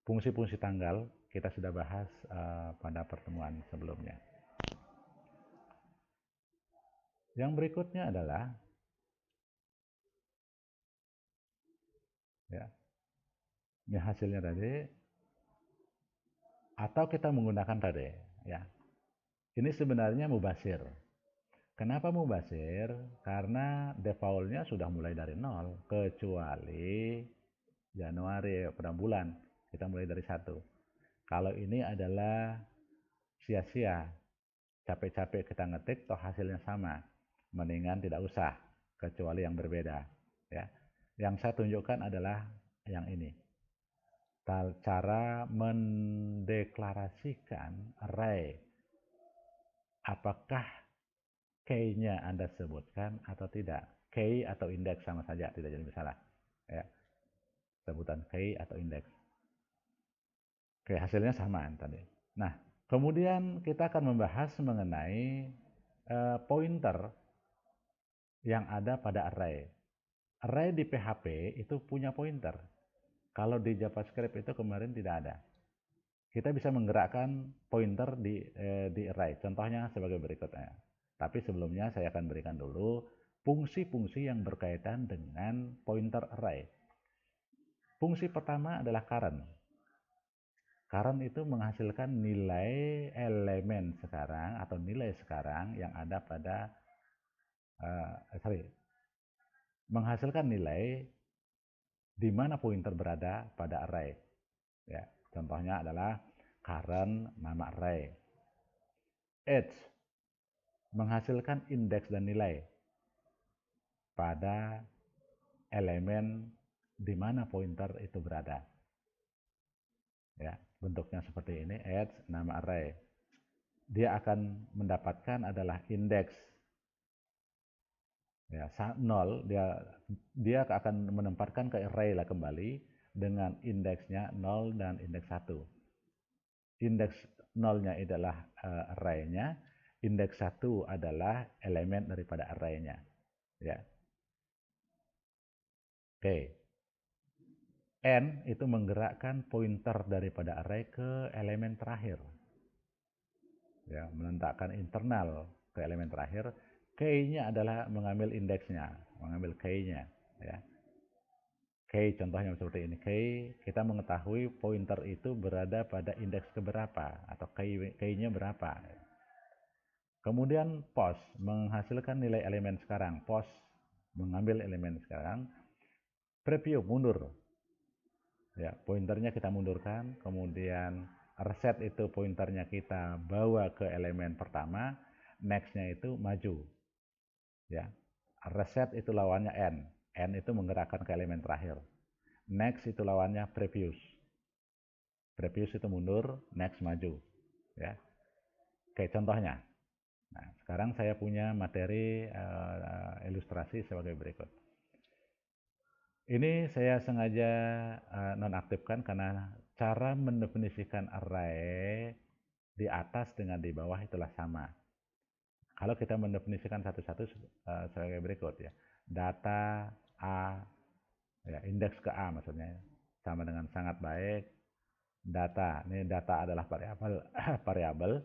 fungsi-fungsi tanggal kita sudah bahas pada pertemuan sebelumnya. Yang berikutnya adalah, ya, ini hasilnya tadi, atau kita menggunakan tadi, ya. Ini sebenarnya mubasir. Kenapa mubasir? Karena defaultnya sudah mulai dari nol, kecuali Januari pada bulan kita mulai dari 1. Kalau ini adalah sia-sia, capek-capek kita ngetik toh hasilnya sama, mendingan tidak usah, kecuali yang berbeda, ya. Yang saya tunjukkan adalah yang ini, cara mendeklarasikan array. Apakah key-nya Anda sebutkan atau tidak? Key atau indeks sama saja, tidak jadi masalah, ya. Sebutan key atau indeks. Oke, hasilnya sama tadi. Nah, kemudian kita akan membahas mengenai pointer yang ada pada array. Array di PHP itu punya pointer. Kalau di JavaScript itu kemarin tidak ada. Kita bisa menggerakkan pointer di array. Contohnya sebagai berikutnya. Tapi sebelumnya saya akan berikan dulu fungsi-fungsi yang berkaitan dengan pointer array. Fungsi pertama adalah current. Current itu menghasilkan nilai elemen sekarang atau nilai sekarang yang ada pada menghasilkan nilai di mana pointer berada pada array. Ya, contohnya adalah current nama array. Age menghasilkan indeks dan nilai pada elemen di mana pointer itu berada. Ya, bentuknya seperti ini, age nama array. Dia akan mendapatkan adalah indeks, ya, 0, dia akan menempatkan ke array lah kembali dengan indeksnya 0 dan indeks 1. Indeks 0-nya adalah array-nya, indeks 1 adalah elemen daripada array-nya, ya. Oke. N itu menggerakkan pointer daripada array ke elemen terakhir, ya, meletakkan internal ke elemen terakhir. Key-nya adalah mengambil indeksnya, mengambil key-nya, ya. Key contohnya seperti ini. Key, kita mengetahui pointer itu berada pada indeks keberapa atau key-nya berapa. Kemudian post menghasilkan nilai elemen sekarang. Post mengambil elemen sekarang. preview mundur. Ya, pointernya kita mundurkan, kemudian reset itu pointernya kita bawa ke elemen pertama, next-nya itu maju. Ya. Reset itu lawannya N. N itu menggerakkan ke elemen terakhir. Next itu lawannya previous. Previous itu mundur, next maju. Ya. Kayak contohnya. Nah, sekarang saya punya materi ilustrasi sebagai berikut. Ini saya sengaja nonaktifkan karena cara mendefinisikan array di atas dengan di bawah itulah sama. Kalau kita mendefinisikan satu-satu sebagai berikut ya. Data A, ya, indeks ke A maksudnya, sama dengan sangat baik. Data, ini data adalah variabel, variabel.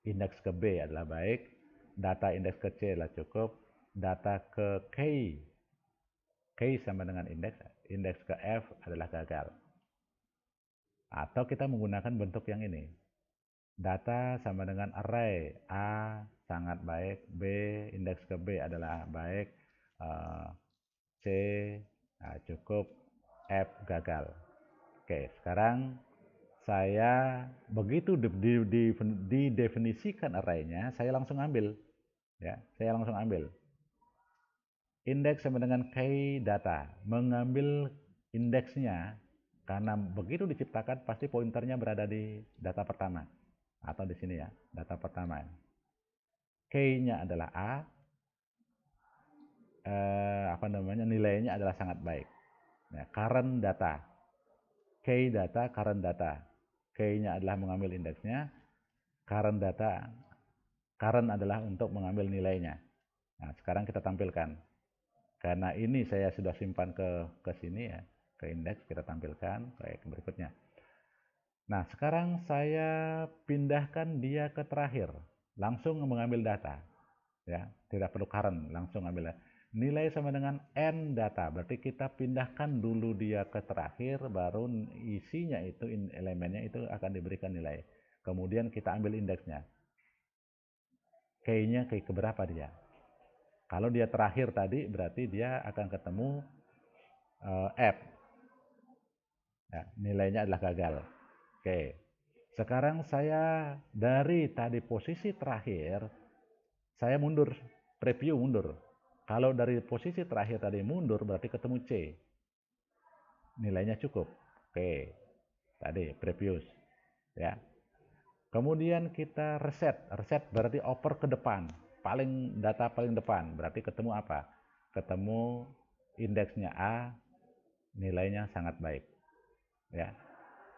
Indeks ke B adalah baik. Data indeks ke C adalah cukup. Data ke K sama dengan indeks ke F adalah gagal. Atau kita menggunakan bentuk yang ini. Data sama dengan array, A sangat baik, B indeks ke B adalah baik, C cukup, F gagal. Oke, sekarang saya begitu didefinisikan arraynya, saya langsung ambil. Ya, saya langsung ambil. Indeks sama dengan K data, mengambil indeksnya, karena begitu diciptakan pasti pointernya berada di data pertama atau di sini ya, data pertama. K-nya adalah A, nilainya adalah sangat baik. Nah, current data, K data, current data. K-nya adalah mengambil indeksnya, current data, current adalah untuk mengambil nilainya. Nah, sekarang kita tampilkan. Karena ini saya sudah simpan ke sini ya, ke indeks, kita tampilkan kayak berikutnya. Nah, sekarang saya pindahkan dia ke terakhir, langsung mengambil data. Ya, tidak perlu current, langsung ambil nilai sama dengan N data, berarti kita pindahkan dulu dia ke terakhir, baru isinya itu, elemennya itu akan diberikan nilai. Kemudian kita ambil indeksnya, K-nya ke berapa dia. Kalau dia terakhir tadi, berarti dia akan ketemu F. Ya, nilainya adalah gagal. Oke. Sekarang saya dari tadi posisi terakhir, saya mundur, preview mundur. Kalau dari posisi terakhir tadi mundur, berarti ketemu C. Nilainya cukup. Oke. Tadi previous. Ya. Kemudian kita reset. Reset berarti oper ke depan. Data paling depan. Berarti ketemu apa? Ketemu indeksnya A, nilainya sangat baik. Ya.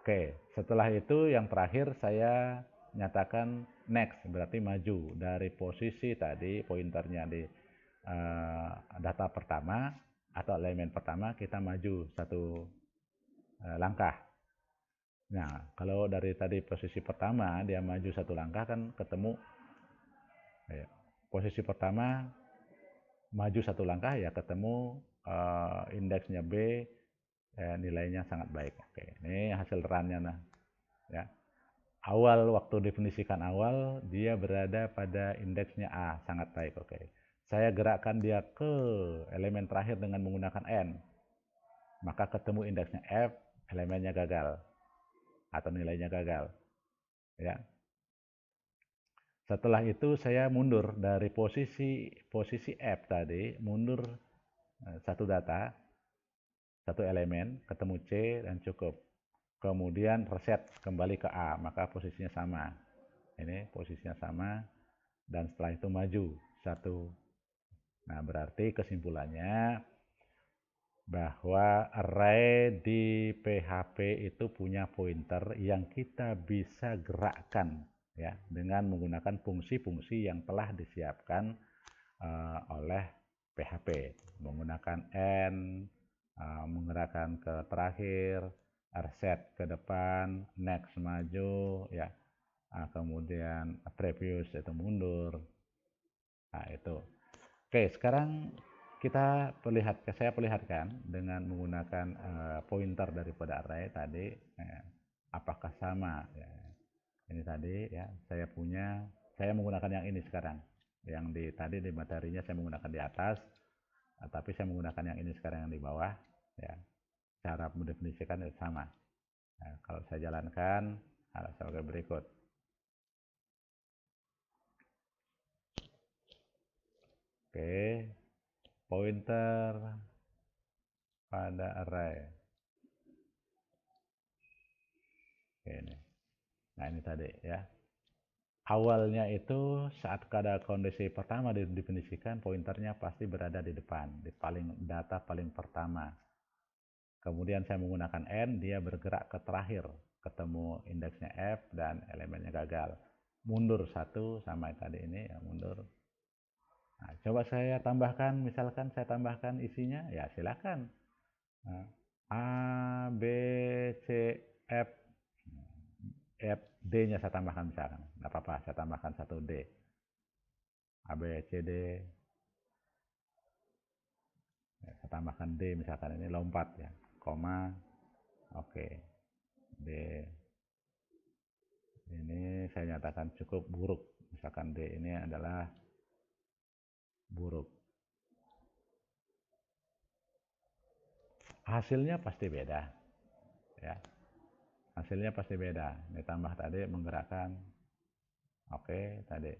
Oke, setelah itu yang terakhir saya nyatakan next, berarti maju dari posisi tadi pointernya di data pertama atau elemen pertama, kita maju satu langkah. Nah, kalau dari tadi posisi pertama dia maju satu langkah kan ketemu posisi pertama maju satu langkah ya ketemu indeksnya B, nilainya sangat baik. Oke, ini hasil runnya nah. Ya. Awal waktu definisikan awal dia berada pada indeksnya A, sangat baik. Oke. Saya gerakkan dia ke elemen terakhir dengan menggunakan N. Maka ketemu indeksnya F, elemennya gagal atau nilainya gagal. Ya. Setelah itu saya mundur dari posisi F tadi, mundur satu data, satu elemen, ketemu C dan cukup. Kemudian reset kembali ke A, maka posisinya sama. Ini posisinya sama dan setelah itu maju satu. Nah, berarti kesimpulannya bahwa array di PHP itu punya pointer yang kita bisa gerakkan ya dengan menggunakan fungsi-fungsi yang telah disiapkan oleh PHP, menggunakan N, menggerakkan ke terakhir, reset ke depan, next maju ya, kemudian previous itu mundur. Nah, itu. Oke, sekarang saya perlihatkan dengan menggunakan pointer daripada array tadi, apakah sama ya. Ini tadi ya, saya menggunakan yang ini sekarang. Yang tadi di materinya saya menggunakan di atas. Tapi saya menggunakan yang ini sekarang yang di bawah, ya. Cara mendefinisikan itu sama. Nah, kalau saya jalankan sebagai berikut. Oke, pointer pada array. Oke, ini. Nah, ini tadi ya. Awalnya itu saat ada kondisi pertama didefinisikan, pointernya pasti berada di depan, di data paling pertama. Kemudian saya menggunakan n, dia bergerak ke terakhir, ketemu indeksnya f dan elemennya gagal. Mundur satu sama tadi ini, ya, mundur. Nah, coba saya tambahkan, misalkan saya tambahkan isinya, ya silakan. Nah, A, B, C, F, D-nya saya tambahkan misalkan, nggak apa-apa, saya tambahkan satu D. A, B, C, D, ya, saya tambahkan D misalkan, ini lompat ya, koma, oke, D, ini saya nyatakan cukup buruk, misalkan D ini adalah buruk. Hasilnya pasti beda, ya, hasilnya pasti beda. Ini tambah tadi menggerakkan, oke, tadi.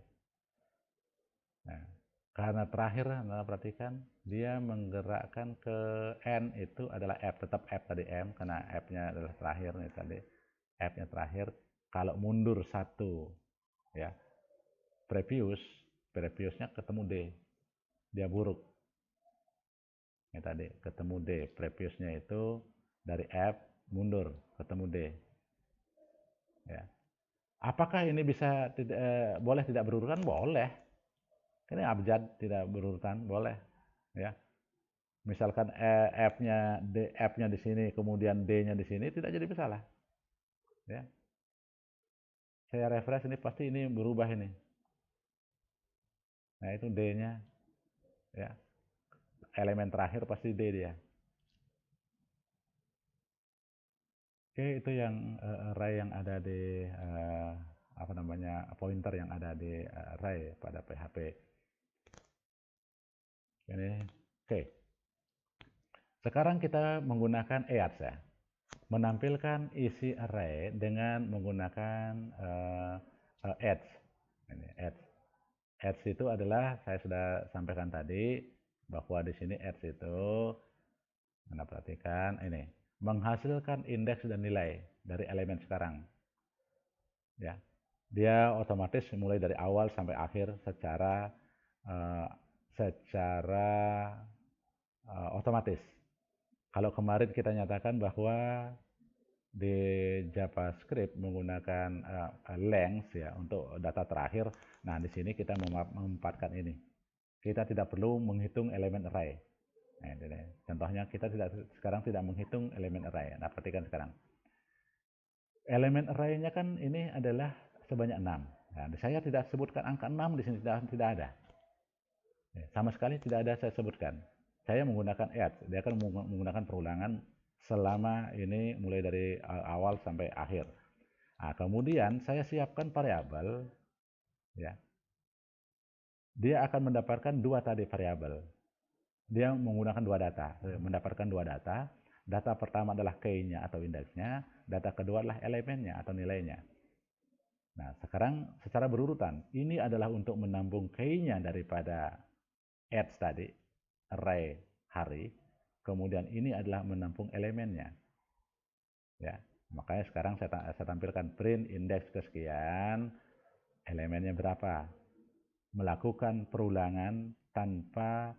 Nah, karena terakhir, nah, perhatikan dia menggerakkan ke N itu adalah F, tetap F tadi M, karena F-nya adalah terakhir nih tadi, F-nya terakhir. Kalau mundur satu, ya, previousnya ketemu D, dia buruk. Ini tadi ketemu D, previousnya itu dari F mundur ketemu D. Ya. Apakah ini bisa boleh tidak berurutan? Boleh. Ini abjad tidak berurutan, boleh. Ya. Misalkan F-nya di sini, kemudian D-nya di sini, tidak jadi masalah. Ya. Saya refresh ini pasti ini berubah ini. Nah, itu D-nya. Ya. Elemen terakhir pasti D dia. Oke, itu yang array yang ada di apa namanya, pointer yang ada di array pada PHP. Ini, oke. Sekarang kita menggunakan EADS ya, menampilkan isi array dengan menggunakan adds. Ini adds. Adds itu adalah saya sudah sampaikan tadi bahwa di sini adds itu, Anda perhatikan ini, menghasilkan indeks dan nilai dari elemen sekarang. Ya, dia otomatis mulai dari awal sampai akhir secara otomatis. Kalau kemarin kita nyatakan bahwa di JavaScript menggunakan length ya untuk data terakhir, nah di sini kita memanfaatkan ini. Kita tidak perlu menghitung elemen array. Nah, ini. Contohnya kita sekarang tidak menghitung elemen array. Nah, perhatikan sekarang. Elemen array-nya kan ini adalah sebanyak 6. Nah, saya tidak sebutkan angka 6 di sini, tidak ada. Sama sekali tidak ada saya sebutkan. Saya menggunakan add, dia akan menggunakan perulangan selama ini mulai dari awal sampai akhir. Nah, kemudian saya siapkan variabel, ya. Dia akan mendapatkan dua tadi variabel. Dia menggunakan dua data, mendapatkan dua data. Data pertama adalah key-nya atau indeksnya, data kedua adalah elemennya atau nilainya. Nah, sekarang secara berurutan, ini adalah untuk menampung key-nya daripada add tadi, array hari, kemudian ini adalah menampung elemennya. Ya, makanya sekarang saya tampilkan print indeks kesekian, elemennya berapa. Melakukan perulangan tanpa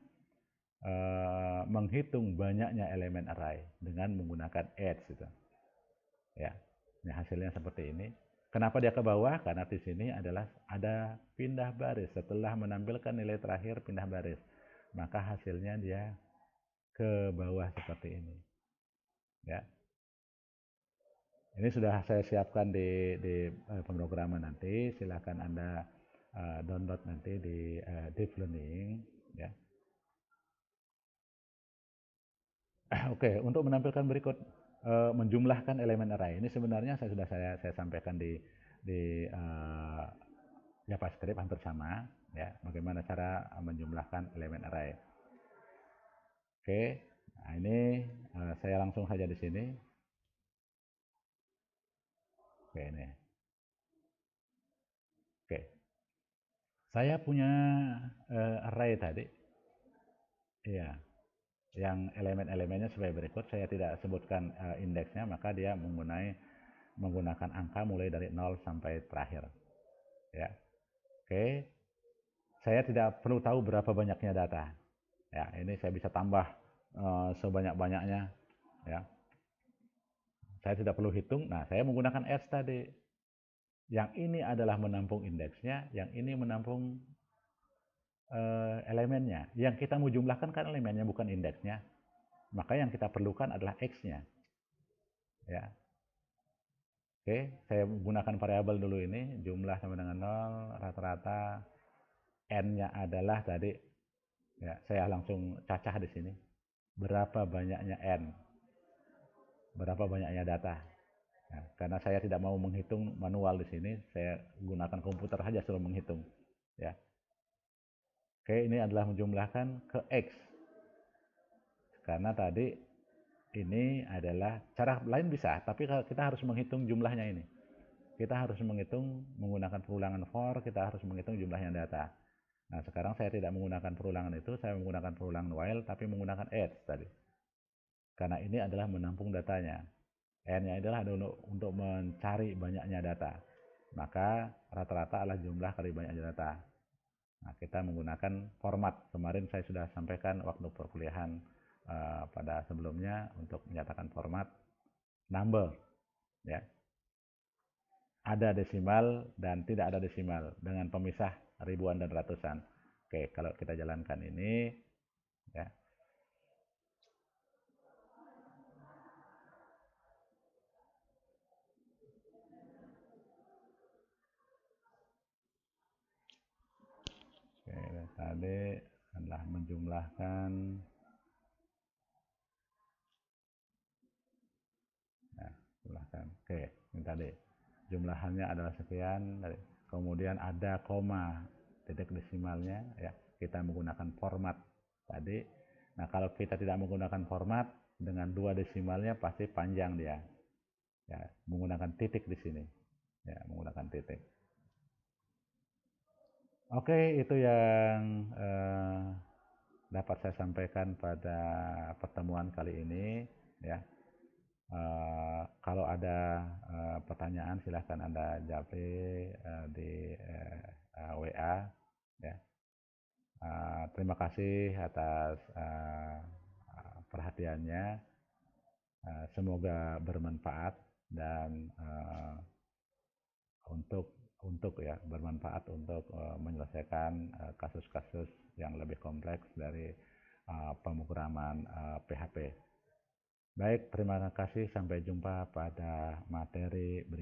menghitung banyaknya elemen array dengan menggunakan adds itu. Ya, ini hasilnya seperti ini. Kenapa dia ke bawah? Karena di sini adalah ada pindah baris. Setelah menampilkan nilai terakhir pindah baris, maka hasilnya dia ke bawah seperti ini. Ya, ini sudah saya siapkan di pemrograman nanti. Silakan Anda download nanti di Deep Learning. Ya. Oke, untuk menampilkan berikut menjumlahkan elemen array. Ini sebenarnya saya sampaikan di JavaScript hampir sama. Ya, bagaimana cara menjumlahkan elemen array. Oke, nah ini saya langsung saja di sini. Oke, ini. Oke, saya punya array tadi. Iya, yang elemen-elemennya sebagai berikut. Saya tidak sebutkan indeksnya, maka dia menggunakan angka mulai dari 0 sampai terakhir. Ya, oke. Saya tidak perlu tahu berapa banyaknya data. Ya, ini saya bisa tambah sebanyak-banyaknya. Ya, saya tidak perlu hitung. Nah, saya menggunakan S tadi. Yang ini adalah menampung indeksnya, yang ini menampung elemennya. Yang kita mau jumlahkan kan elemennya, bukan indeksnya. Maka yang kita perlukan adalah X-nya. Ya. Oke, saya menggunakan variabel dulu ini, jumlah sama dengan 0, rata-rata N-nya adalah tadi, ya, saya langsung cacah di sini. Berapa banyaknya N? Berapa banyaknya data? Ya, karena saya tidak mau menghitung manual di sini, saya gunakan komputer saja suruh menghitung. Ya. Oke, ini adalah menjumlahkan ke X. Karena tadi ini adalah cara lain bisa, tapi kita harus menghitung jumlahnya ini. Kita harus menghitung menggunakan perulangan for, kita harus menghitung jumlahnya data. Nah, sekarang saya tidak menggunakan perulangan itu, saya menggunakan perulangan while, tapi menggunakan else tadi. Karena ini adalah menampung datanya. N-nya adalah untuk mencari banyaknya data. Maka rata-rata adalah jumlah kali banyaknya data. Nah, kita menggunakan format. Kemarin saya sudah sampaikan waktu perkuliahan pada sebelumnya untuk menyatakan format number. Ya. Ada desimal dan tidak ada desimal dengan pemisah ribuan dan ratusan. Oke, kalau kita jalankan ini, ya. Oke, tadi adalah menjumlahkan, ya, jumlahkan. Oke, ini tadi jumlahannya adalah sekian. Kemudian ada koma, titik desimalnya, ya. Kita menggunakan format tadi. Nah, kalau kita tidak menggunakan format dengan 2 desimalnya pasti panjang dia. Ya, menggunakan titik di sini. Ya, menggunakan titik. Oke, itu yang dapat saya sampaikan pada pertemuan kali ini. Ya, kalau ada pertanyaan silahkan Anda japri di WA. Ya. Terima kasih atas perhatiannya. Semoga bermanfaat dan untuk ya bermanfaat untuk menyelesaikan kasus-kasus yang lebih kompleks dari pemrograman PHP. Baik, terima kasih. Sampai jumpa pada materi berikutnya.